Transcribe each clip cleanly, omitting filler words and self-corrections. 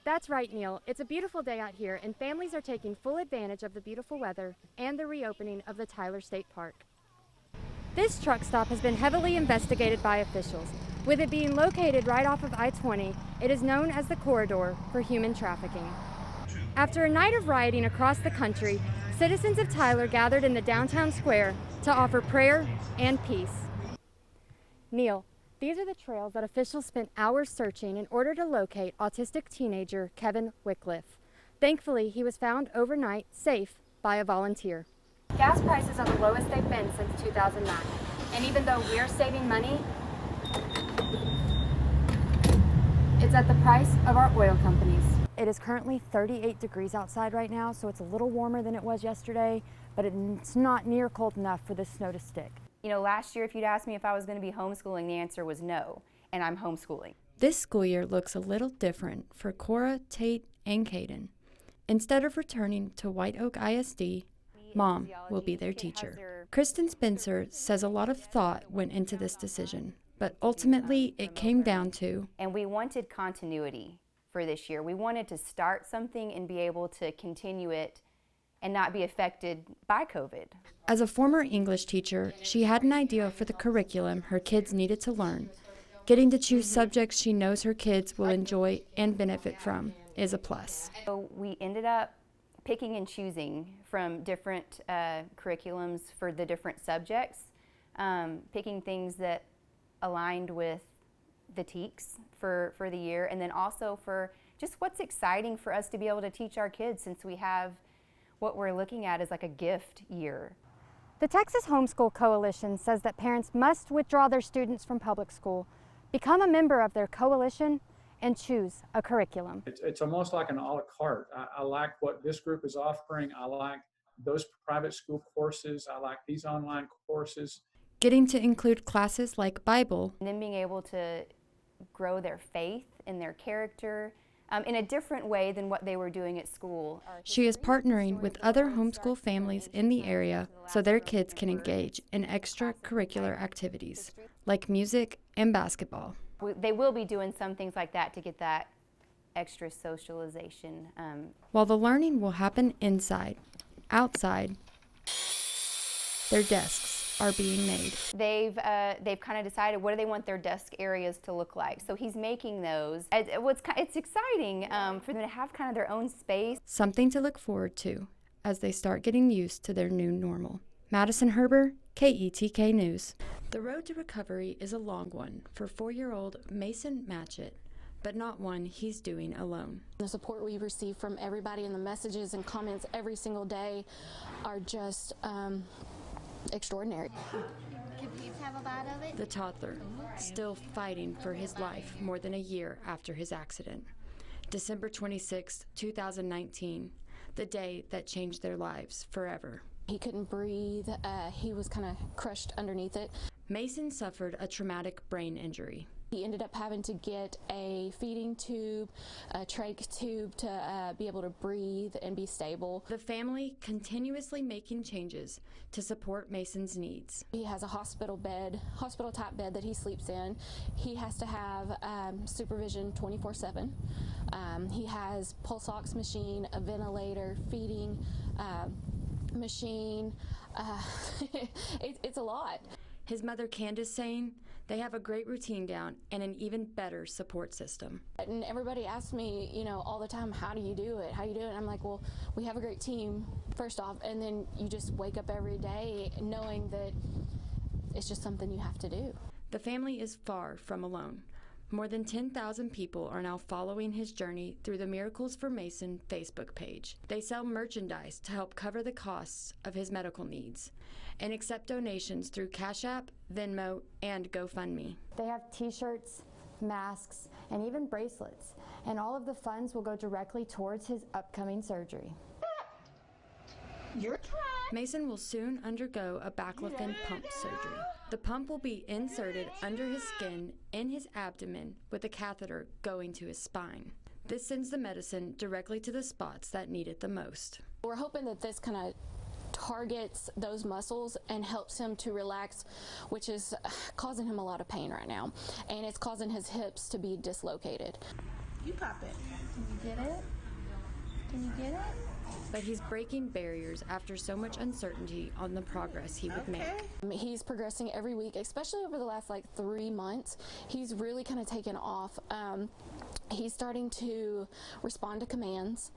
That's right, Neil. It's a beautiful day out here, and families are taking full advantage of the beautiful weather and the reopening of the Tyler State Park. This truck stop has been heavily investigated by officials. With it being located right off of I-20, it is known as the corridor for human trafficking. After a night of rioting across the country, citizens of Tyler gathered in the downtown square to offer prayer and peace. Neil, these are the trails that officials spent hours searching in order to locate autistic teenager Kevin Wycliffe. Thankfully, he was found overnight, safe, by a volunteer. Gas prices are the lowest they've been since 2009. And even though we're saving money, it's at the price of our oil companies. It is currently 38 degrees outside right now, so it's a little warmer than it was yesterday, but it's not near cold enough for this snow to stick. You know, last year if you'd asked me if I was going to be homeschooling, the answer was no, and I'm homeschooling. This school year looks a little different for Cora, Tate, and Caden. Instead of returning to White Oak ISD, Mom will be their teacher. Kristen Spencer says a lot of thought went into this decision, but ultimately it came down to... And we wanted continuity for this year. We wanted to start something and be able to continue it and not be affected by COVID. As a former English teacher, she had an idea for the curriculum her kids needed to learn. Getting to choose subjects she knows her kids will enjoy and benefit from is a plus. So we ended up picking and choosing from different curriculums for the different subjects, picking things that aligned with the TEKS for the year, and then also for just what's exciting for us to be able to teach our kids, since we have what we're looking at is like a gift year. The Texas Homeschool Coalition says that parents must withdraw their students from public school, become a member of their coalition, and choose a curriculum. It's almost like an a la carte. I like what this group is offering. I like those private school courses. I like these online courses. Getting to include classes like Bible. And then being able to grow their faith and their character in a different way than what they were doing at school. She is partnering with other homeschool families in the area so their kids can engage in extracurricular activities like music and basketball. They will be doing some things like that to get that extra socialization. While the learning will happen inside, outside, their desks are being made. They've kind of decided what do they want their desk areas to look like. So he's making those. It's exciting for them to have kind of their own space. Something to look forward to as they start getting used to their new normal. Madison Herber, KETK News. The road to recovery is a long one for 4-year-old Mason Matchett, but not one he's doing alone. The support we receive from everybody and the messages and comments every single day are just extraordinary. Could please have a bite of it? The toddler, still fighting for his life more than a year after his accident. December 26, 2019, the day that changed their lives forever. He couldn't breathe. He was kind of crushed underneath it. Mason suffered a traumatic brain injury. He ended up having to get a feeding tube, a trach tube to be able to breathe and be stable. The family continuously making changes to support Mason's needs. He has a hospital type bed that he sleeps in. He has to have supervision 24/7. He has pulse ox machine, a ventilator, feeding machine. It's a lot. His mother Candace saying they have a great routine down and an even better support system. And everybody asks me, all the time, how do you do it? How do you do it? And I'm like, well, we have a great team, first off, and then you just wake up every day knowing that it's just something you have to do. The family is far from alone. More than 10,000 people are now following his journey through the Miracles for Mason Facebook page. They sell merchandise to help cover the costs of his medical needs and accept donations through Cash App, Venmo, and GoFundMe. They have t-shirts, masks, and even bracelets, and all of the funds will go directly towards his upcoming surgery. Mason will soon undergo a baclofen pump surgery. The pump will be inserted under his skin in his abdomen with a catheter going to his spine. This sends the medicine directly to the spots that need it the most. We're hoping that this kind of targets those muscles and helps him to relax, which is causing him a lot of pain right now, and it's causing his hips to be dislocated. You pop it. Can you get it? Can you get it? But he's breaking barriers after so much uncertainty on the progress he would make. He's progressing every week, especially over the last 3 months. He's really kind of taken off. He's starting to respond to commands.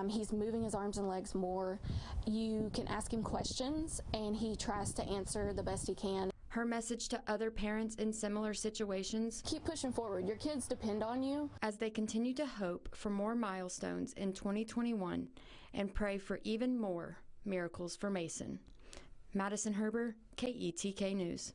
He's moving his arms and legs more. You can ask him questions, and he tries to answer the best he can. Her message to other parents in similar situations: Keep pushing forward. Your kids depend on you. As they continue to hope for more milestones in 2021 and pray for even more miracles for Mason. Madison Herber, KETK News.